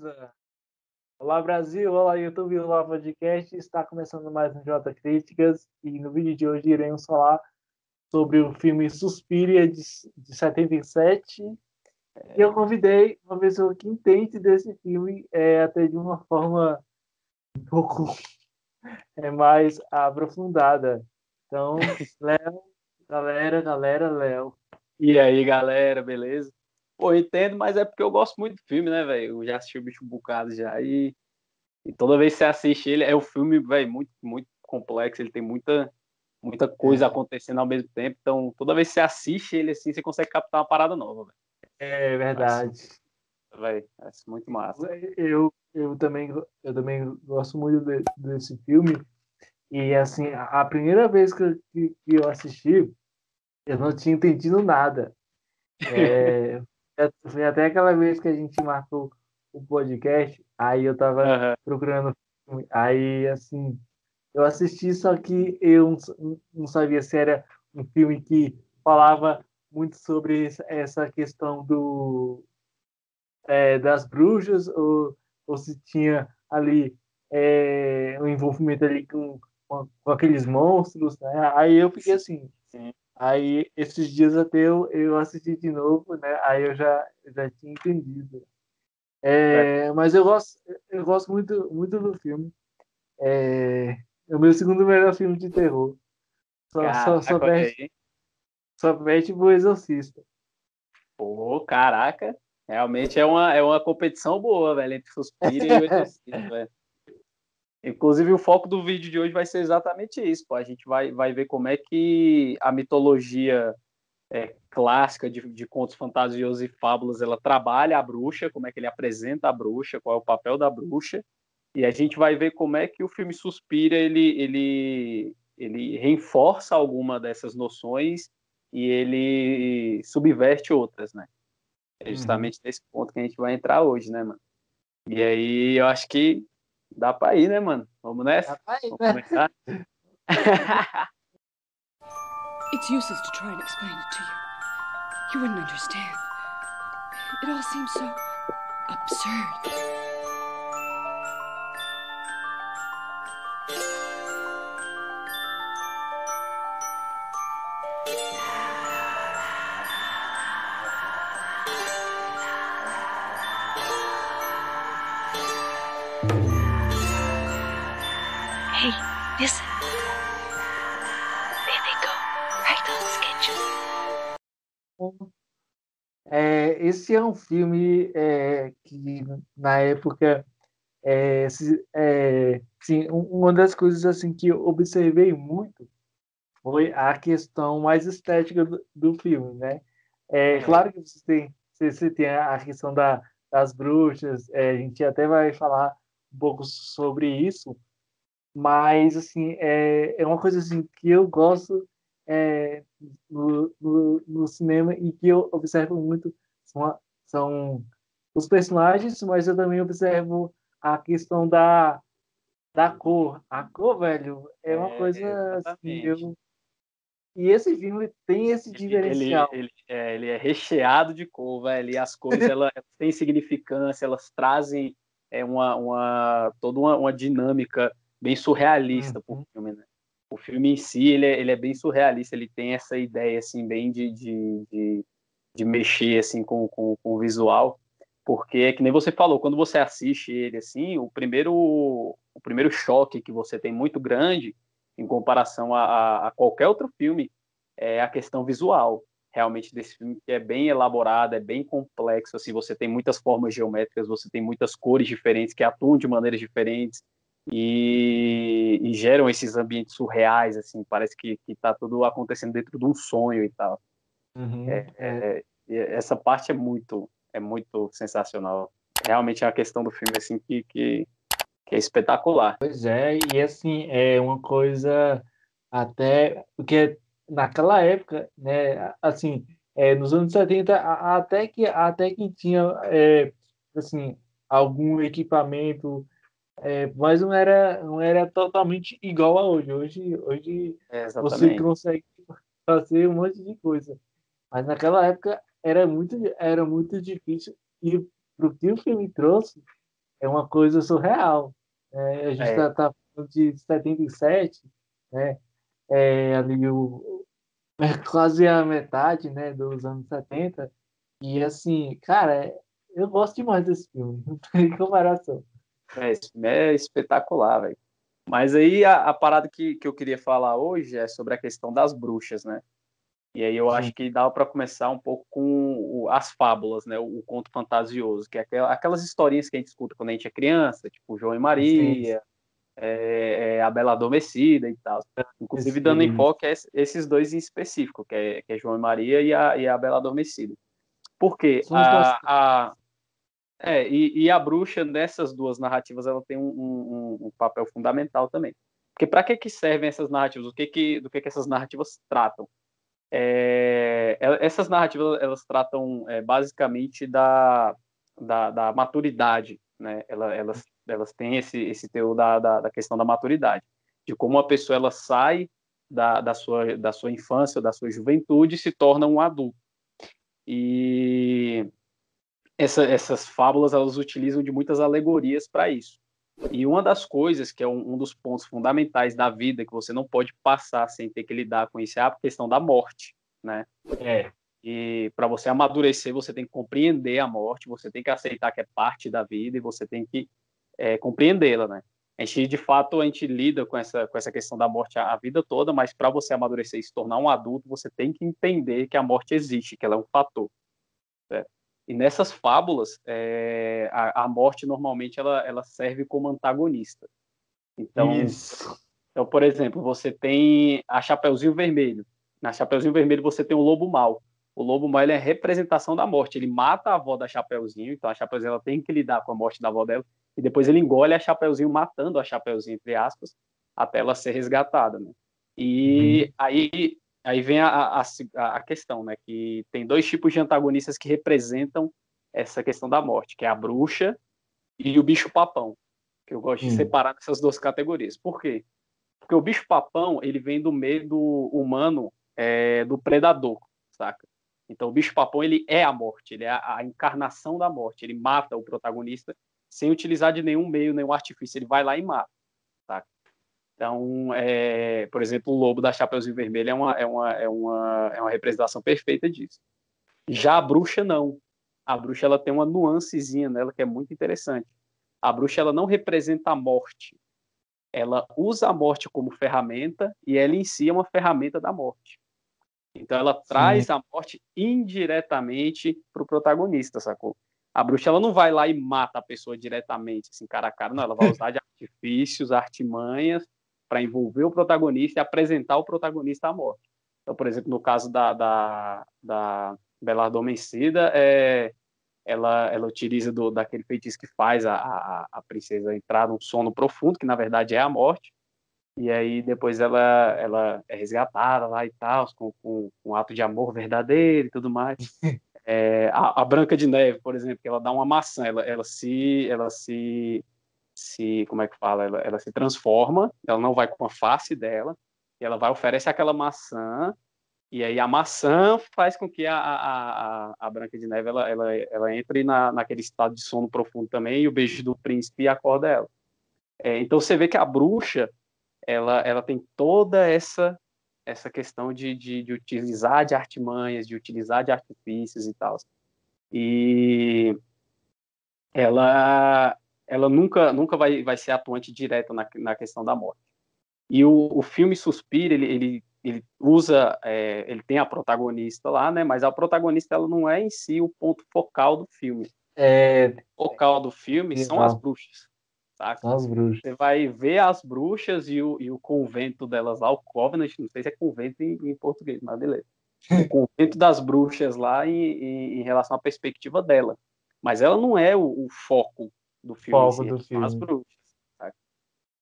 beleza? Olá, Brasil! Olá, YouTube! Olá, podcast! Está começando mais um Jota Críticas e no vídeo de hoje iremos falar sobre o filme Suspiria de 77. E eu convidei uma pessoa que entende desse filme até de uma forma um pouco mais aprofundada. Então, Léo, galera, Léo. E aí, galera, beleza? Pô, eu entendo, mas é porque eu gosto muito do filme, né, velho? Eu já assisti o bicho um bocado já e toda vez que você assiste ele, é um filme, velho, muito complexo, ele tem muita coisa acontecendo ao mesmo tempo, então toda vez que você assiste ele assim, você consegue captar uma parada nova, velho. É verdade. Velho, é muito massa. Eu também gosto muito desse filme. E assim, a primeira vez que eu assisti, eu não tinha entendido nada. Foi até aquela vez que a gente marcou o podcast, aí eu tava Aham. procurando filme. Aí, assim, eu assisti, só que eu não sabia se era um filme que falava muito sobre essa questão das bruxas ou se tinha ali um envolvimento ali com aqueles monstros, né? Aí eu fiquei assim. Sim. Aí esses dias até eu assisti de novo, né? Aí eu já tinha entendido. Velho, Mas eu gosto muito do filme. É o meu segundo melhor filme de terror. Só, só, só caraca, olha perde, aí. só perde pro Exorcista. Pô, caraca. Realmente é uma competição boa, velho, entre Suspiria e o Exorcista, velho. Inclusive, o foco do vídeo de hoje vai ser exatamente isso, pô. A gente vai ver como é que a mitologia clássica de contos fantasiosos e fábulas, ela trabalha a bruxa, como é que ele apresenta a bruxa, qual é o papel da bruxa, e a gente vai ver como é que o filme Suspira, ele reforça alguma dessas noções e ele subverte outras, né? É Uhum. justamente nesse ponto que a gente vai entrar hoje, né, mano? E aí, eu acho que dá pra ir, né, mano? Vamos nessa? Rapaz, Vamos né? começar? It's useless to try and explain it to you. You wouldn't understand. It all seems so absurd. Hey, listen. There they go, right on schedule. Esse é um filme que, na época, sim, uma das coisas assim que eu observei muito foi a questão mais estética do filme, né? Claro que você tem a questão das bruxas, a gente até vai falar um pouco sobre isso, mas assim é uma coisa assim que eu gosto é, no cinema e que eu observo muito são os personagens, mas eu também observo a questão da cor. A cor, velho, é uma coisa assim, Exatamente. e esse filme tem esse diferencial. Ele é recheado de cor, velho, e as cores elas têm significância, elas trazem toda uma dinâmica bem surrealista pro Uhum, filme, né? O filme em si, ele é bem surrealista, ele tem essa ideia, assim, bem de mexer, assim, com o visual, porque é que nem você falou, quando você assiste ele, assim, o primeiro choque que você tem muito grande, em comparação a qualquer outro filme, é a questão visual, realmente, desse filme, que é bem elaborado, é bem complexo, assim, você tem muitas formas geométricas, você tem muitas cores diferentes que atuam de maneiras diferentes e geram esses ambientes surreais, assim, parece que tá tudo acontecendo dentro de um sonho e tal. uhum, E essa parte é muito sensacional. Realmente é uma questão do filme, assim, que é espetacular. pois é, e assim, é uma coisa até, porque naquela época, né, assim, nos anos 70, até que tinha, assim, algum equipamento, mas não era totalmente igual a hoje. Hoje você Exatamente. consegue fazer um monte de coisa, mas naquela época era muito difícil, e pro que o filme trouxe, é uma coisa surreal. A gente É, está falando de 77, né? Ali quase a metade, né, dos anos 70. E assim, cara, eu gosto demais desse filme, não tem comparação. esse filme é espetacular, velho. Mas aí a parada que eu queria falar hoje é sobre a questão das bruxas, né? E aí eu acho Sim, que dá para começar um pouco com as fábulas, né? O conto fantasioso, que é aquelas historinhas que a gente escuta quando a gente é criança, tipo João e sim, Maria, a Bela Adormecida e tal. Inclusive dando sim. enfoque a esses dois em específico, que é João e Maria e a Bela Adormecida. Porque São os nossos. e a bruxa nessas duas narrativas ela tem um papel fundamental também. Porque para que servem essas narrativas? Do que essas narrativas tratam? Essas narrativas elas tratam basicamente da maturidade, né? Elas têm esse teor da questão da maturidade, de como uma pessoa ela sai da sua infância, da sua juventude e se torna um adulto. E essas fábulas elas utilizam de muitas alegorias para isso. E uma das coisas que é um dos pontos fundamentais da vida que você não pode passar sem ter que lidar com isso é a questão da morte, né? É. E para você amadurecer, você tem que compreender a morte, você tem que aceitar que é parte da vida e você tem que compreendê-la, né? De fato, a gente lida com essa questão da morte a vida toda, mas para você amadurecer e se tornar um adulto, você tem que entender que a morte existe, que ela é um fator. Certo? E nessas fábulas, a morte normalmente ela serve como antagonista. Então, Isso. por exemplo, você tem a Chapeuzinho Vermelho. Na Chapeuzinho Vermelho você tem o Lobo Mau. O Lobo Mau ele é a representação da morte. Ele mata a avó da Chapeuzinho, então a Chapeuzinho ela tem que lidar com a morte da avó dela, e depois ele engole a Chapeuzinho, matando a Chapeuzinho, entre aspas, até ela ser resgatada. Né? Uhum. E aí vem a questão, né? Que tem dois tipos de antagonistas que representam essa questão da morte, que é a bruxa e o bicho-papão, que eu gosto de Sim. separar nessas duas categorias. Por quê? Porque o bicho-papão, ele vem do medo humano, do predador, saca? Então, o bicho-papão, ele é a morte, ele é a encarnação da morte. Ele mata o protagonista sem utilizar de nenhum meio, nenhum artifício. Ele vai lá e mata, saca? Então, por exemplo, o lobo da Chapeuzinho Vermelho é uma representação perfeita disso. Já a bruxa, não. A bruxa, ela tem uma nuancezinha nela que é muito interessante. A bruxa, ela não representa a morte, ela usa a morte como ferramenta e ela em si é uma ferramenta da morte. Então ela Sim. traz a morte indiretamente para o protagonista, sacou? A bruxa ela não vai lá e mata a pessoa diretamente, assim, cara a cara, não. Ela vai usar de artifícios, artimanhas para envolver o protagonista e apresentar o protagonista à morte. Então, por exemplo, no caso da Bela Adormecida, ela utiliza daquele feitiço que faz a princesa entrar num sono profundo, que na verdade é a morte, e aí depois ela é resgatada lá e tal, com um ato de amor verdadeiro e tudo mais. A Branca de Neve, por exemplo, que ela dá uma maçã, como é que fala? Ela se transforma, ela não vai com a face dela, e ela vai oferece aquela maçã, e aí a maçã faz com que a Branca de Neve ela entre naquele estado de sono profundo também, e o beijo do príncipe acorda ela. Então você vê que a bruxa ela tem toda essa questão de utilizar de artimanhas, de utilizar de artifícios e tal. E ela, ela nunca vai ser atuante direta na questão da morte. E o filme Suspira, ele usa, ele tem a protagonista lá, né? Mas a protagonista ela não é em si o ponto focal do filme. É, O focal do filme são as não, bruxas, saca? são as bruxas. Você vai ver as bruxas e o convento delas lá, o Covenant, não sei se é convento em português, mas beleza. O convento das bruxas lá em relação à perspectiva dela. Mas ela não é o foco do filme em Foco si, do são as filme. bruxas. Saca?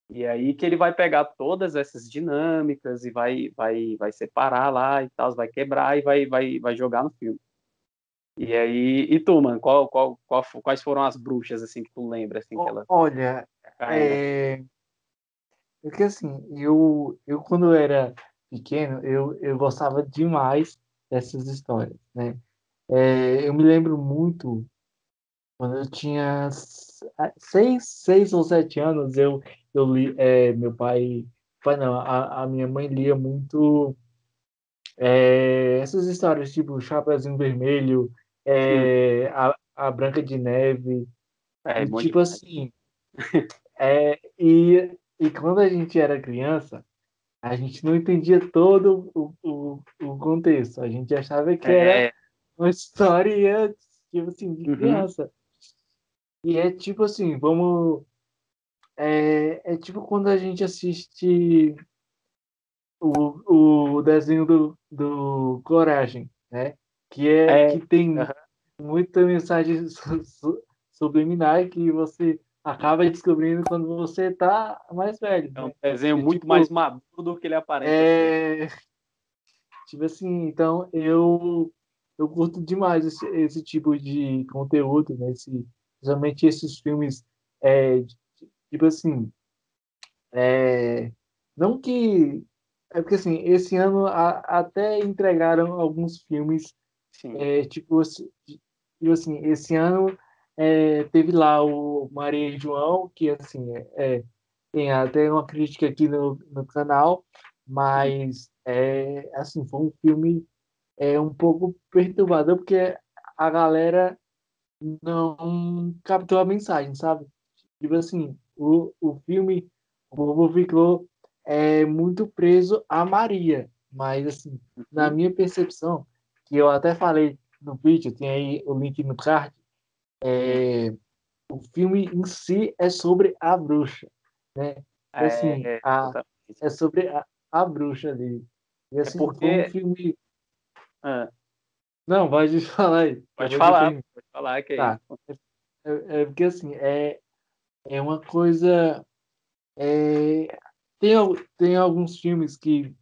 E aí que ele vai pegar todas essas dinâmicas e vai separar lá e tal, vai quebrar e vai jogar no filme. E aí, e tu, mano, quais foram as bruxas assim que tu lembra assim que ela Olha, cai, né? é, porque assim, eu quando eu era pequeno, eu gostava demais dessas histórias, né? Eu me lembro muito Quando eu tinha 6 ou 7 anos, eu li, meu pai não, a minha mãe lia muito essas histórias, tipo Chapeuzinho Vermelho, Sim, a Branca de Neve, é e bom tipo demais. assim, e quando a gente era criança, a gente não entendia todo o contexto, a gente achava que era É, uma história, tipo assim, de uhum, criança. E é tipo assim, é tipo quando a gente assiste o desenho do Coragem, né? é, Que tem aham, muita mensagem subliminar que você acaba descobrindo quando você tá mais velho, é um né? desenho E, muito mais tipo, maduro do que ele aparenta ser. é, tipo assim, então eu curto demais esse tipo de conteúdo, né? Principalmente esses filmes, tipo assim, não que. É porque, assim, esse ano até entregaram alguns filmes, Sim. tipo assim, esse ano teve lá o Maria e João, que, assim, tem até uma crítica aqui no canal, Hum. mas, assim, foi um filme um pouco perturbador, porque a galera não captou a mensagem, sabe? Tipo assim, o filme, o povo ficou muito preso a Maria, mas assim, na Uhum. minha percepção, que eu até falei no vídeo, tem aí o link no card, Sim. o filme em si é sobre a bruxa, né? E assim, Exatamente. é sobre a bruxa ali. E É assim, foi um porque. filme. Ah, Não, pode falar aí, que eu vou de terminar. pode falar que é Tá. isso. Porque assim, é uma coisa. É, tem alguns filmes que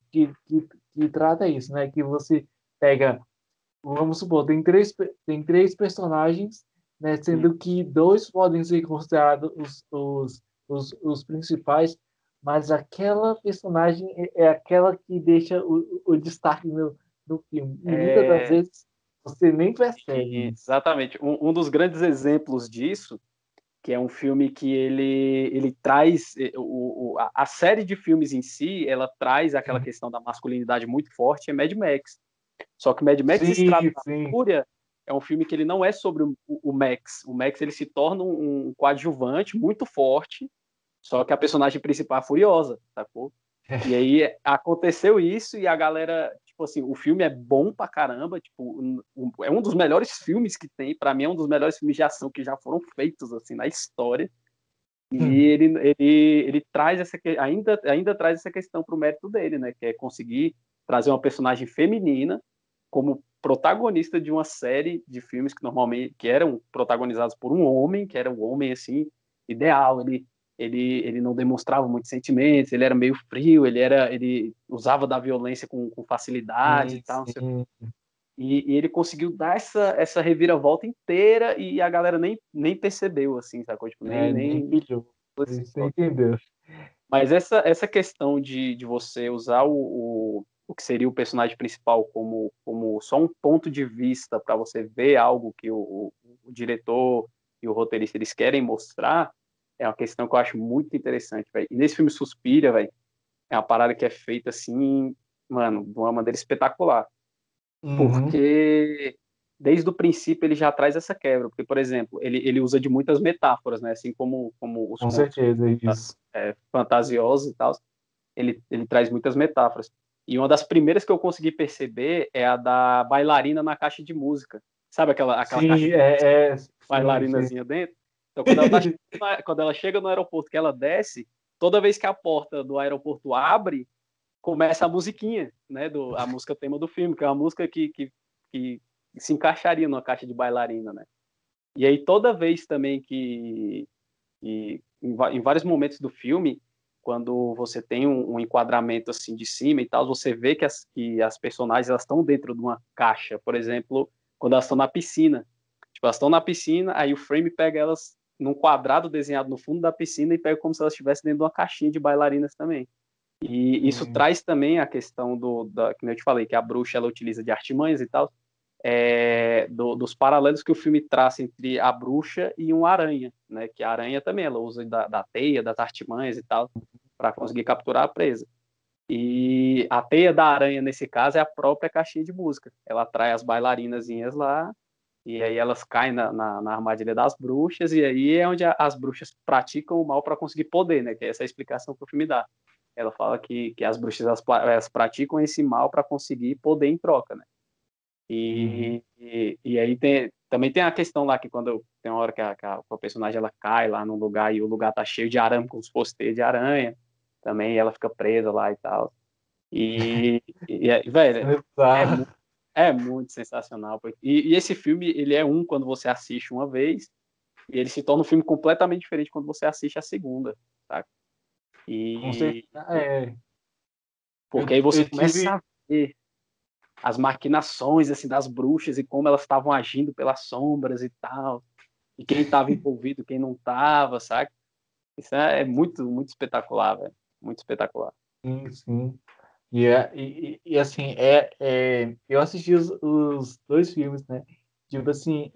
trata isso, né? Que você pega, vamos supor, tem três personagens, né? Hum. Sendo que dois podem ser considerados os principais, mas aquela personagem é aquela que deixa o destaque no filme. E muitas das É, vezes você nem percebe isso. exatamente. Um dos grandes exemplos disso, que é um filme que ele traz a série de filmes em si, ela traz aquela Sim, questão da masculinidade muito forte, é Mad Max. Só que Mad Max Estrada sim, da sim. Fúria é um filme que ele não é sobre o Max. O Max ele se torna um coadjuvante muito forte, só que a personagem principal é a Furiosa, sacou? E aí aconteceu isso e a galera, tipo assim, o filme é bom pra caramba, tipo, é um dos melhores filmes que tem, pra mim é um dos melhores filmes de ação que já foram feitos assim na história. E ele traz ainda traz essa questão pro mérito dele, né, que é conseguir trazer uma personagem feminina como protagonista de uma série de filmes que normalmente que eram protagonizados por um homem, que era um homem assim ideal, ele não demonstrava muitos sentimentos, ele era meio frio, ele usava da violência com facilidade e Sim, tal, sim. e ele conseguiu dar essa reviravolta inteira e a galera nem percebeu, assim, sacou? Tipo, Nem nem pilhou. Você entendeu. mas essa questão de você usar o que seria o personagem principal como só um ponto de vista para você ver algo que o diretor e o roteirista eles querem mostrar, é uma questão que eu acho muito interessante, velho. E nesse filme Suspira, velho, é uma parada que é feita assim, mano, de uma maneira espetacular. Uhum, Porque desde o princípio ele já traz essa quebra. Porque, por exemplo, ele usa de muitas metáforas, né? Assim como os com contos certeza, é isso. fantasiosos e tal, ele traz muitas metáforas. E uma das primeiras que eu consegui perceber é a da bailarina na caixa de música. Sabe aquela caixa Sim, de sim, sim. bailarinazinha dentro? Então, quando ela chega no aeroporto, que ela desce, toda vez que a porta do aeroporto abre, começa a musiquinha, né? A música tema do filme, que é uma música que se encaixaria numa caixa de bailarina, né? E aí, toda vez também em vários momentos do filme, quando você tem um enquadramento assim de cima e tal, você vê que as personagens elas estão dentro de uma caixa. Por exemplo, quando elas estão na piscina. Tipo, elas estão na piscina, aí o frame pega elas num quadrado desenhado no fundo da piscina e pega como se elas estivessem dentro de uma caixinha de bailarinas também. E isso Sim. traz também a questão que eu te falei, que a bruxa ela utiliza de artimanhas e tal. dos paralelos que o filme traça entre a bruxa e uma aranha, né? Que a aranha também, ela usa da teia, das artimanhas e tal, para conseguir capturar a presa. E a teia da aranha, nesse caso, é a própria caixinha de música. Ela atrai as bailarinazinhas lá, e aí elas caem na armadilha das bruxas, e aí é onde as bruxas praticam o mal para conseguir poder, né? Que é essa a explicação que o filme dá. Ela fala que as bruxas elas praticam esse mal para conseguir poder em troca, né? E aí também tem a questão lá que quando tem uma hora que a personagem ela cai lá num lugar e o lugar tá cheio de arame, com os posteiros de aranha, também ela fica presa lá e tal. Velho, é muito sensacional. E esse filme, ele é quando você assiste uma vez, e ele se torna um filme completamente diferente quando você assiste a segunda, tá? Com certeza. Porque aí você eu começa a ver as maquinações assim das bruxas e como elas estavam agindo pelas sombras e tal, e quem estava envolvido, quem não estava, sabe? Isso é muito, muito espetacular, velho. Muito espetacular. Sim, sim. E assim, eu assisti os dois filmes, né? Tipo assim,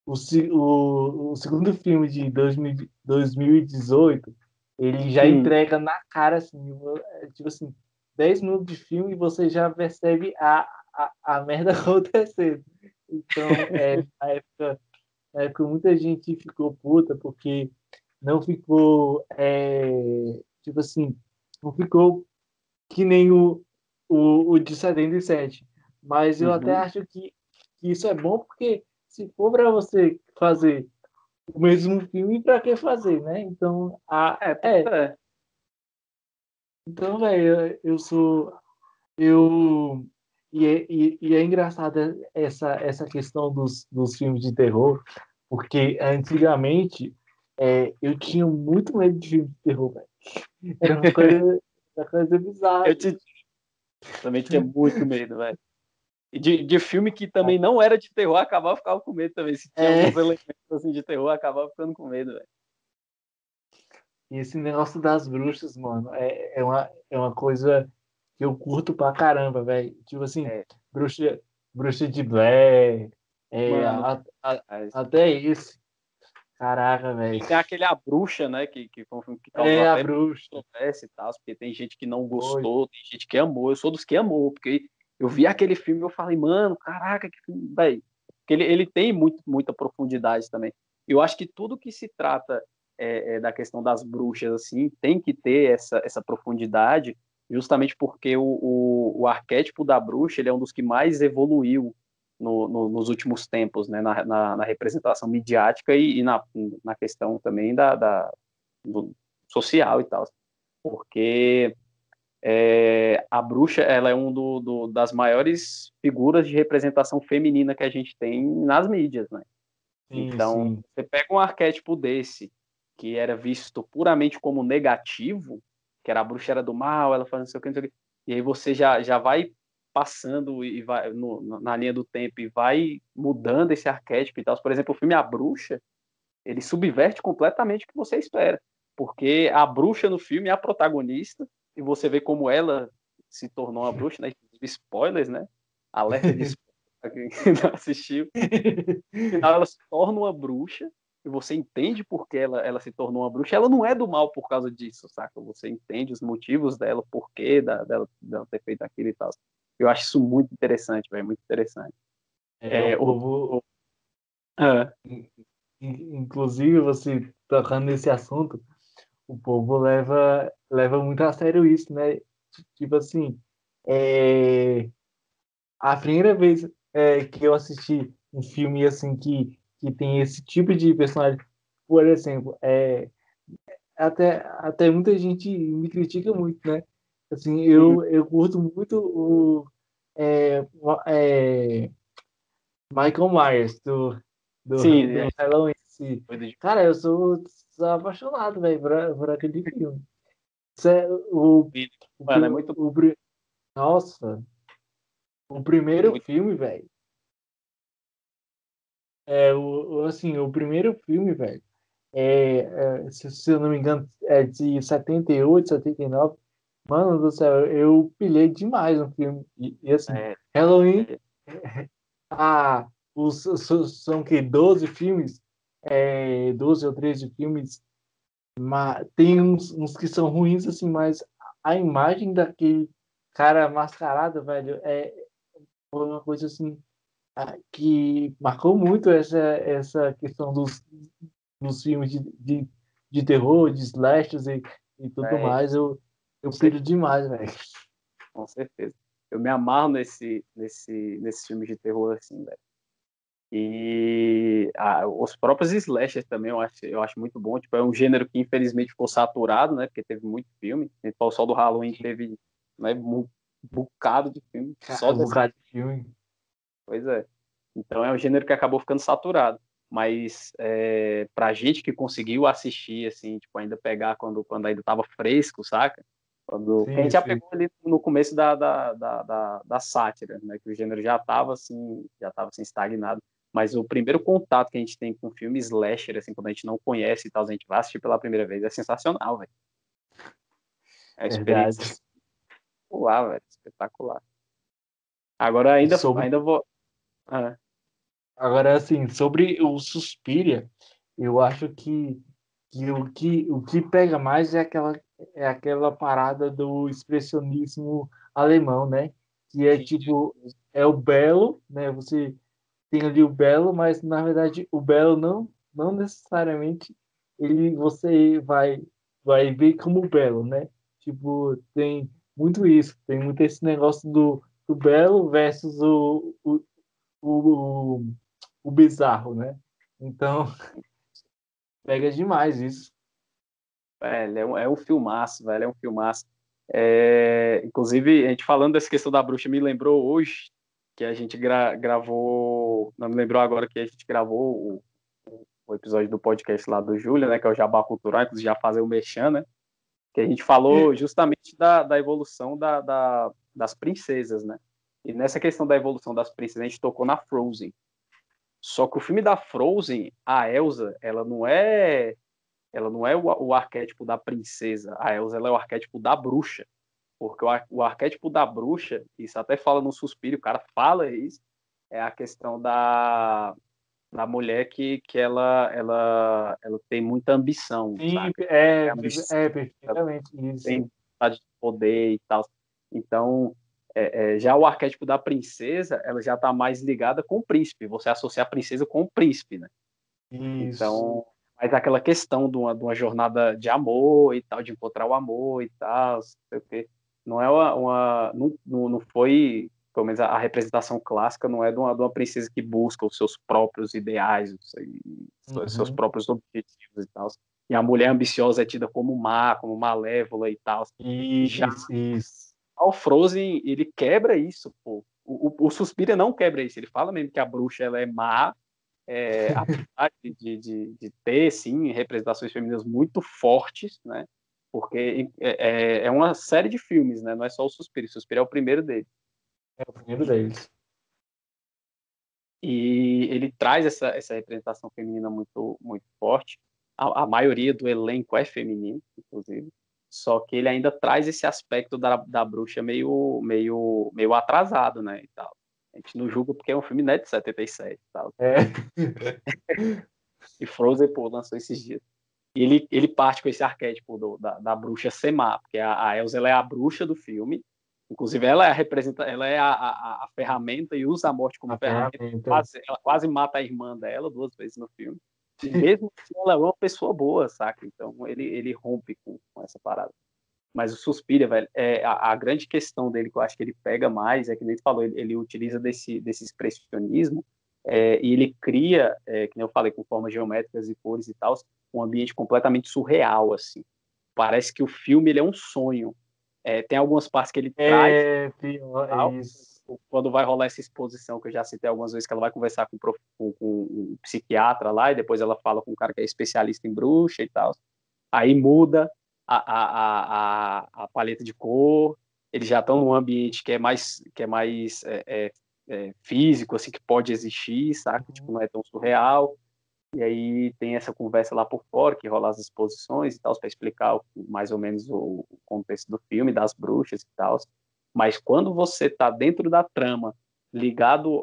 o segundo filme de 2018, ele já entrega na cara, assim, tipo assim, 10 minutos de filme e você já percebe a merda acontecendo. Então, na época muita gente ficou puta porque não ficou, tipo assim, não ficou que nem o de 77. Mas eu até acho que isso é bom porque se for para você fazer o mesmo filme, para que fazer, né? Então, então, velho, eu sou eu e é engraçada essa questão dos filmes de terror, porque antigamente eu tinha muito medo de filme de terror, velho. Era uma coisa bizarra. Também tinha muito medo, velho. E de filme que também não era de terror, acabava ficando com medo também. Se tinha alguns elementos assim, de terror, acabava ficando com medo, velho. E esse negócio das bruxas, mano, é uma coisa que eu curto pra caramba, velho. Tipo assim, bruxa de Blair, Mano, até esse. Caraca, velho. Tem aquele A Bruxa, né? Que foi um filme que causou A até bruxa. controversia e tal, porque tem gente que não gostou, tem gente que amou. Eu sou dos que amou, porque eu vi aquele filme e eu falei, mano, caraca, que filme, velho. Porque ele tem muita profundidade também. Eu acho que tudo que se trata da questão das bruxas, assim, tem que ter essa profundidade, justamente porque o arquétipo da bruxa, ele é um dos que mais evoluiu nos últimos tempos, né, na representação midiática e na questão também do social e tal, porque a bruxa ela é das maiores figuras de representação feminina que a gente tem nas mídias, né? Então, sim. você pega um arquétipo desse, que era visto puramente como negativo, que era a bruxa era do mal, ela fazia não sei o que, não sei o que, e aí você já vai passando e vai na linha do tempo e vai mudando esse arquétipo e tal. Por exemplo, o filme A Bruxa, ele subverte completamente o que você espera, porque a bruxa no filme é a protagonista e você vê como ela se tornou uma bruxa, né? Spoilers, né? Alerta de spoilers para quem não assistiu. No final ela se torna uma bruxa e você entende por que ela se tornou uma bruxa. Ela não é do mal por causa disso, saca? Você entende os motivos dela, o porquê dela ter feito aquilo e tal. Eu acho isso muito interessante, velho, muito interessante. O povo, Ah, inclusive, você tocando nesse assunto, o povo leva muito a sério isso, né? Tipo assim, a primeira vez que eu assisti um filme assim que tem esse tipo de personagem, por exemplo, até muita gente me critica muito, né? Assim, eu curto muito o Michael Myers do sim, Halloween. Cara, sou apaixonado, velho, por aquele filme. Isso é mano, é muito nossa, o primeiro muito. filme, velho. Assim, o primeiro filme, velho, se eu não me engano, é de 78, 79. Mano do céu, eu pilhei demais no filme. E assim, É, Halloween, Ah, são que 12 filmes, 12 ou 13 filmes, mas tem uns que são ruins, assim, mas a imagem daquele cara mascarado, velho, foi uma coisa assim que marcou muito essa questão dos filmes de terror, de slashers e tudo É, mais. Eu com piro certeza, demais, velho. com certeza. Eu me amarro nesse filme de terror, assim, velho. E os próprios slashers também eu acho muito bom. Tipo, é um gênero que infelizmente ficou saturado, né? Porque teve muito filme. Então, só do Halloween teve, né, um bocado de filme só Cara, um dessa bocado de filme. coisa. Então, é um gênero que acabou ficando saturado. Mas pra gente que conseguiu assistir, assim, tipo, ainda pegar quando ainda tava fresco, saca? Porque a Sim, gente já sim. pegou ali no começo da sátira, né? Que o gênero já tava assim, estagnado. Mas o primeiro contato que a gente tem com filme slasher, assim, quando a gente não conhece e tal, a gente vai assistir pela primeira vez, é sensacional, velho. É uma experiência Verdade. espetacular, velho. Espetacular. Agora Sobre, ainda vou. Ah, agora, assim, sobre o Suspiria, eu acho que o que pega mais é aquela parada do expressionismo alemão, né? Que é sim, tipo, é o belo, né? Você tem ali o belo, mas na verdade o belo não necessariamente você vai ver como belo, né? Tipo, tem muito isso, tem muito esse negócio do belo versus o, o bizarro, né? Então, pega demais isso. velho, é um filmaço, velho, é um filmaço. Inclusive, a gente falando dessa questão da bruxa, me lembrou hoje que a gente gravou, não me lembrou agora que a gente gravou o episódio do podcast lá do Júlio, né, que é o Jabá Cultural, inclusive já fazer o Mexã, né, que a gente falou justamente da evolução das princesas, né, e nessa questão da evolução das princesas, a gente tocou na Frozen. Só que o filme da Frozen, a Elsa, ela não é o arquétipo da princesa. A Elsa ela é o arquétipo da bruxa. Porque o arquétipo da bruxa, isso até fala no Suspiro, o cara fala isso, é a questão da mulher que ela tem muita ambição, Sim, saca? É ambição, ela perfeitamente isso. tem vontade de poder e tal. Então, já o arquétipo da princesa, ela já está mais ligada com o príncipe. Você associa a princesa com o príncipe, né? Isso. Então, mas aquela questão de uma jornada de amor e tal, de encontrar o amor e tal, não sei o quê, não é não foi, pelo menos a representação clássica não é de uma princesa que busca os seus próprios ideais, os seus Uhum. próprios objetivos e tal. E a mulher ambiciosa é tida como má, como malévola e tal. Já Isso, isso. o Frozen, ele quebra isso, pô. O Suspiria não quebra isso. Ele fala mesmo que a bruxa ela é má, apesar de ter, sim, representações femininas muito fortes, né? Porque é uma série de filmes, né? Não é só o Suspiro. O Suspiro é o primeiro dele. É o primeiro deles. E ele traz essa representação feminina muito, muito forte. A maioria do elenco é feminino, inclusive. Só que ele ainda traz esse aspecto da bruxa meio atrasado, né? E tal. A gente não julga porque é um filme, né, de 77 e tal. É. E Frozen, pô, lançou esses dias. E ele parte com esse arquétipo da bruxa ser má, porque a Elsa ela é a bruxa do filme, inclusive ela é a ferramenta e usa a morte como A ferramenta, ferramenta. ela quase mata a irmã dela 2 vezes no filme, e mesmo assim ela é uma pessoa boa, saca? Então ele rompe com essa parada. Mas o Suspiria, velho, a grande questão dele que eu acho que ele pega mais é que nem tu falou, ele utiliza desse expressionismo e ele cria, que nem eu falei, com formas geométricas e cores e tal, um ambiente completamente surreal, assim. Parece que o filme ele é um sonho. Tem algumas partes que ele traz, É pior, é tal, isso. quando vai rolar essa exposição, que eu já citei algumas vezes, que ela vai conversar com um psiquiatra lá, e depois ela fala com um cara que é especialista em bruxa e tal. Aí muda a paleta de cor, eles já estão num ambiente que é mais físico, assim, que pode existir, saca? Tipo, não é tão surreal. E aí tem essa conversa lá por fora, que rola as exposições e tal, para explicar mais ou menos o contexto do filme, das bruxas e tal. Mas quando você está dentro da trama, ligado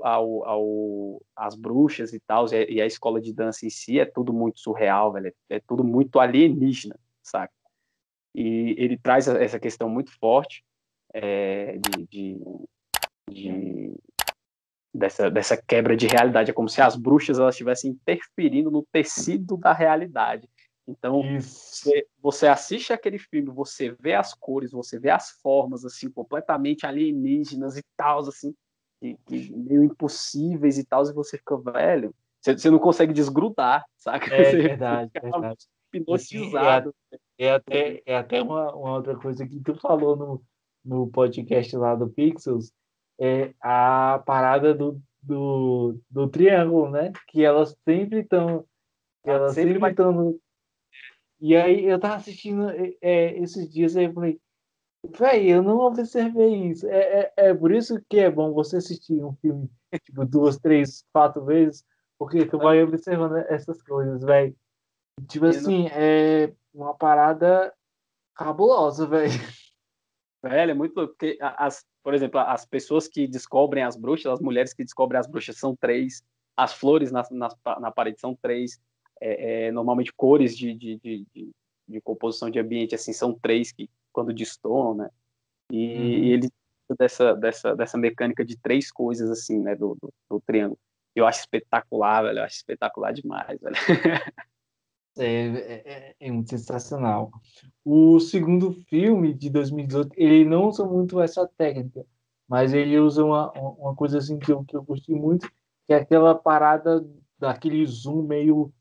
às bruxas e tal, e a escola de dança em si, é tudo muito surreal, velho. É tudo muito alienígena, saca? E ele traz essa questão muito forte de dessa quebra de realidade. É como se as bruxas elas estivessem interferindo no tecido da realidade. Então, Isso. você assiste aquele filme, você vê as cores, você vê as formas, assim, completamente alienígenas e tal, assim, que meio impossíveis e tal, e você fica, velho, você não consegue desgrudar, saca? É Você verdade, fica verdade. Assim, hipnotizado. é até uma outra coisa que tu falou no podcast lá do Pixels, é a parada do triângulo, né? Que elas sempre estão, elas Sempre sempre vai. estão. E aí eu tava assistindo esses dias aí eu falei, véi, eu não observei isso. É por isso que é bom você assistir um filme tipo 2, 3, 4 vezes, porque tu vai observando essas coisas, velho. Tipo assim, é uma parada cabulosa, velho. Velho, é muito louco, porque, por exemplo, as pessoas que descobrem as bruxas, as mulheres que descobrem as bruxas são três, as flores na parede são três, normalmente cores de composição de ambiente, assim, são três que, quando destoam, né? E ele dessa mecânica de três coisas, assim, né, do triângulo. Eu acho espetacular, velho, eu acho espetacular demais, velho. É muito sensacional. O segundo filme de 2018, ele não usa muito essa técnica, mas ele usa uma coisa assim que eu gostei muito, que é aquela parada daquele zoom meio,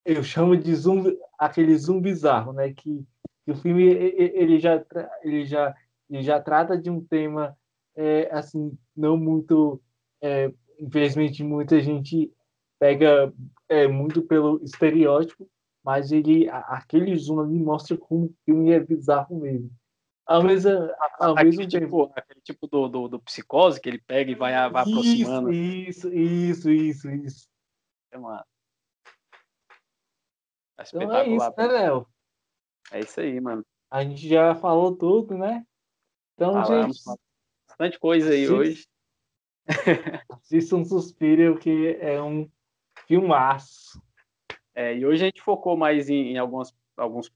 eu chamo de zoom, aquele zoom bizarro, né? Que o filme ele já trata de um tema assim não muito, infelizmente muita gente pega muito pelo estereótipo, mas aquele zoom ali mostra como o filme é bizarro mesmo. Ao mesmo, ao mesmo tempo. Aquele tipo do psicose, que ele pega e vai Isso, aproximando. isso. É, mano, é Então é isso, espetacular. né, Léo? É isso aí, mano. A gente já falou tudo, né? Então, gente, Falamos bastante coisa aí hoje. assista um Suspiria, que é um filmaço. E hoje a gente focou mais em alguns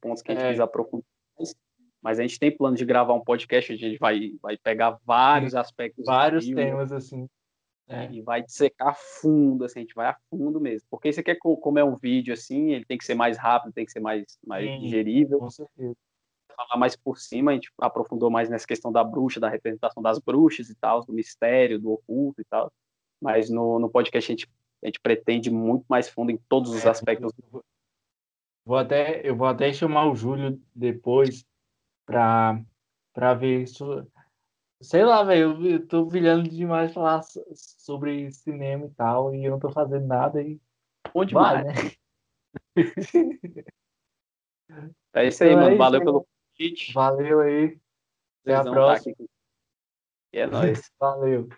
pontos que a gente quis aprofundar mais, mas a gente tem plano de gravar um podcast onde a gente vai pegar vários aspectos do Vários filme temas, assim. e vai dissecar a fundo, assim, a gente vai a fundo mesmo. Porque isso aqui, como é um vídeo, assim, ele tem que ser mais rápido, tem que ser mais Sim, digerível. com certeza. Falar mais por cima, a gente aprofundou mais nessa questão da bruxa, da representação das bruxas e tal, do mistério, do oculto e tal. Mas no podcast a gente pretende muito mais fundo em todos os aspectos. Eu vou até chamar o Júlio depois para ver isso. Sei lá, velho, eu tô brilhando demais falar sobre cinema e tal, e eu não tô fazendo nada e Bom vai, demais. né? É isso aí, Então mano. é isso Valeu aí. pelo convite. Valeu aí. Até a Prazerzão estar próxima. aqui. E é nóis. Valeu.